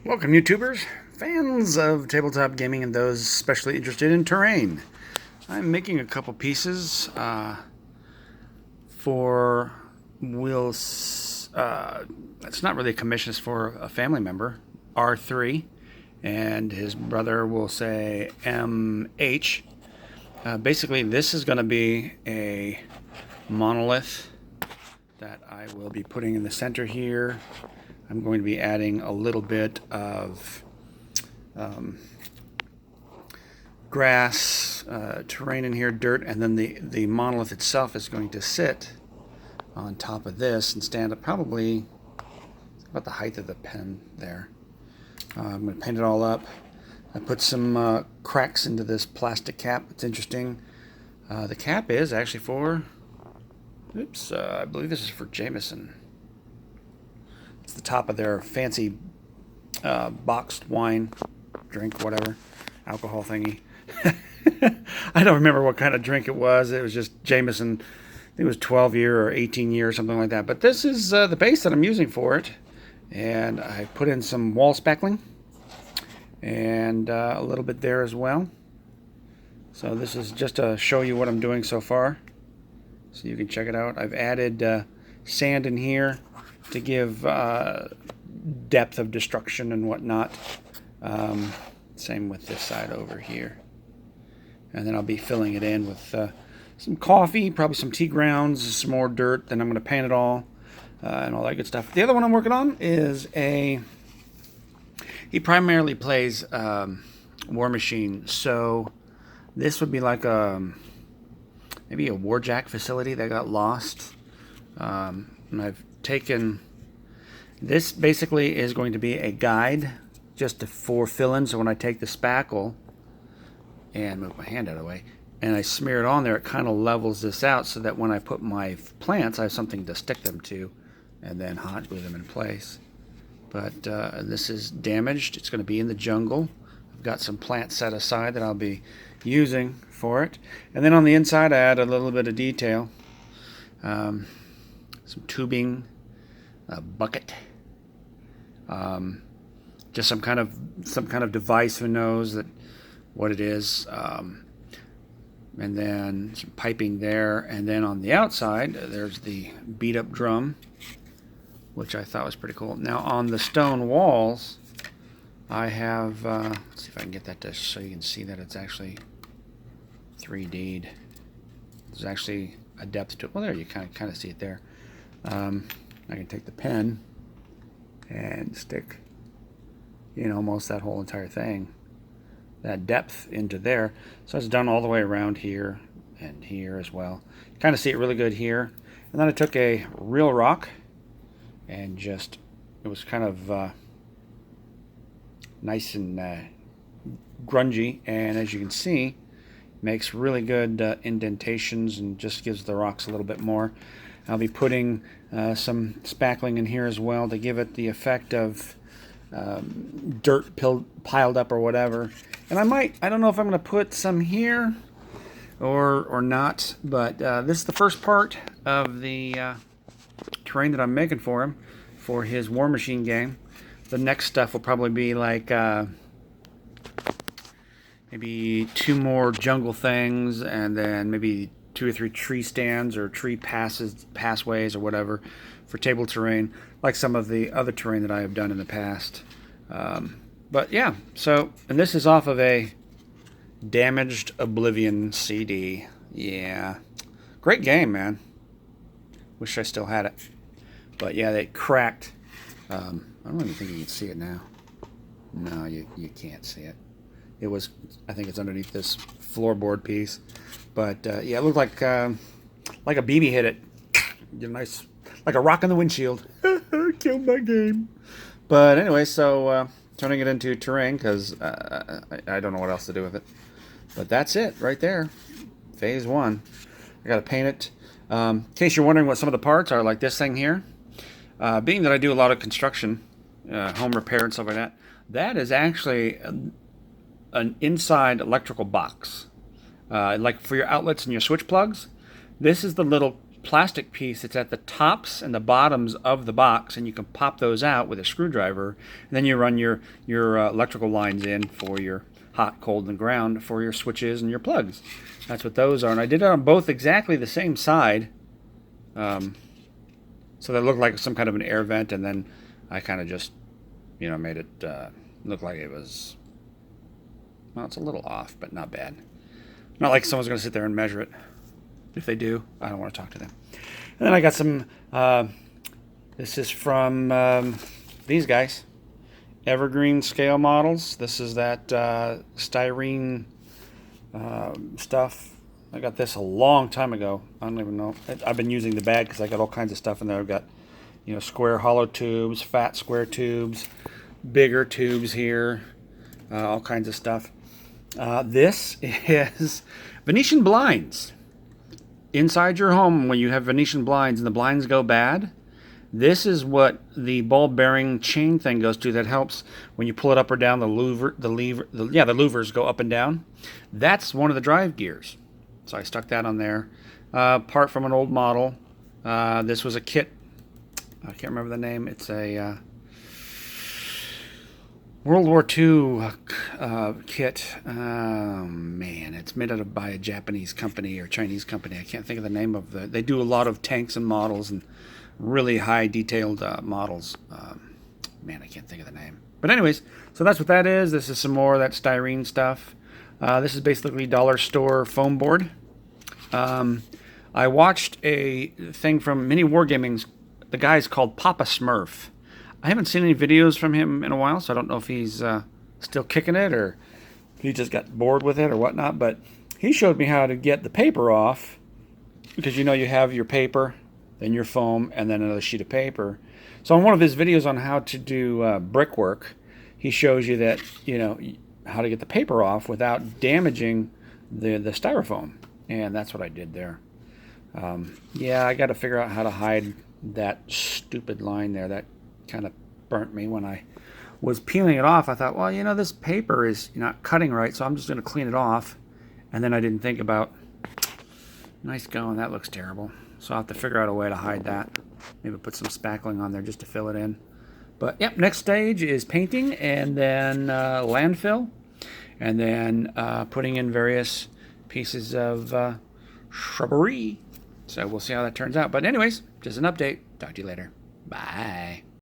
Welcome, YouTubers, fans of tabletop gaming, and those especially interested in terrain. I'm making a couple pieces for Will's. It's not really a commission; it's for a family member, R3, and his brother will say MH. Basically, this is going to be a monolith that I will be putting in the center here. I'm going to be adding a little bit of grass, terrain in here, dirt, and then the monolith itself is going to sit on top of this and stand up probably about the height of the pen there. I'm going to paint it all up. I put some cracks into this plastic cap. It's interesting. The cap is actually for, I believe this is for Jameson. It's the top of their fancy boxed wine drink, whatever, alcohol thingy. I don't remember what kind of drink it was. It was just Jameson. I think it was 12 year or 18 year or something like that. But this is the base that I'm using for it. And I put in some wall spackling and a little bit there as well. So this is just to show you what I'm doing so far, so you can check it out. I've added sand in here to give depth of destruction and whatnot. Same with this side over here. And then I'll be filling it in with some coffee, probably some tea grounds, some more dirt. Then I'm going to paint it all and all that good stuff. The other one I'm working on is he primarily plays Warmachine. So this would be like maybe a warjack facility that got lost. And I've taken this. Basically is going to be a guide just for fill-in. So when I take the spackle and move my hand out of the way and I smear it on there, it kind of levels this out so that when I put my plants, I have something to stick them to and then hot glue them in place. But this is damaged. It's going to be in the jungle. I've got some plants set aside that I'll be using for it. And then on the inside I add a little bit of detail. Some tubing, a bucket, just some kind of device. Who knows what it is? And then some piping there. And then on the outside, there's the beat up drum, which I thought was pretty cool. Now on the stone walls, I have. Let's see if I can get that to so you can see that it's actually 3D'd. There's actually a depth to it. Well, there you kind of see it there. I can take the pen and stick, almost that whole entire thing, that depth into there. So it's done all the way around here and here as well. You kind of see it really good here. And then I took a real rock and it was kind of nice and grungy. And as you can see, makes really good indentations and just gives the rocks a little bit more. I'll be putting some spackling in here as well to give it the effect of dirt piled up or whatever. And I don't know if I'm going to put some here or not, but this is the first part of the terrain that I'm making for him for his Warmachine game. The next stuff will probably be like maybe 2 more jungle things, and then maybe 2 or 3 tree stands or tree pathways or whatever for table terrain, like some of the other terrain that I have done in the past. But yeah, and this is off of a Damaged Oblivion CD. Yeah, great game, man. Wish I still had it. But yeah, they cracked. I don't even think you can see it now. No, you can't see it. It was, I think it's underneath this floorboard piece. But yeah, it looked like a BB hit it. Nice, like a rock in the windshield. Killed my game. But anyway, so turning it into terrain because I don't know what else to do with it. But that's it right there. Phase 1. I got to paint it. In case you're wondering what some of the parts are, like this thing here. Being that I do a lot of construction, home repair and stuff like that, that is actually an inside electrical box. Like for your outlets and your switch plugs, this is the little plastic piece that's at the tops and the bottoms of the box, and you can pop those out with a screwdriver. And then you run your electrical lines in for your hot, cold, and ground for your switches and your plugs. That's what those are. And I did it on both exactly the same side. So they looked like some kind of an air vent, and then I kind of just, made it look like it was, well, it's a little off, but not bad. Not like someone's going to sit there and measure it. If they do, I don't want to talk to them. And then I got some, this is from these guys, Evergreen Scale Models. This is that styrene stuff. I got this a long time ago. I don't even know. I've been using the bag because I got all kinds of stuff in there. I've got, square hollow tubes, fat square tubes, bigger tubes here, all kinds of stuff. This is Venetian blinds. Inside your home, when you have Venetian blinds and the blinds go bad, this is what the ball bearing chain thing goes to that helps when you pull it up or down. The louvers go up and down. That's one of the drive gears. So I stuck that on there. Part from an old model. This was a kit. I can't remember the name. It's a World War II kit. Oh, man. It's made by a Japanese company or Chinese company. I can't think of the name of the... They do a lot of tanks and models and really high detailed models. Man, I can't think of the name. But anyways, so that's what that is. This is some more of that styrene stuff. This is basically dollar store foam board. I watched a thing from Mini Wargaming's. The guy's called Papa Smurf. I haven't seen any videos from him in a while, so I don't know if he's still kicking it or he just got bored with it or whatnot. But he showed me how to get the paper off, because you have your paper, then your foam, and then another sheet of paper. So on one of his videos on how to do brickwork, he shows you that how to get the paper off without damaging the styrofoam, and that's what I did there. Yeah, I got to figure out how to hide that stupid line there. That kind of burnt me when I was peeling it off. I thought, well, this paper is not cutting right, so I'm just going to clean it off. And then I didn't think about, nice going, that looks terrible. So I'll have to figure out a way to hide that. Maybe put some spackling on there just to fill it in. But yep, next stage is painting, and then landfill, and then putting in various pieces of shrubbery. So we'll see how that turns out. But anyways, just an update. Talk to you later. Bye.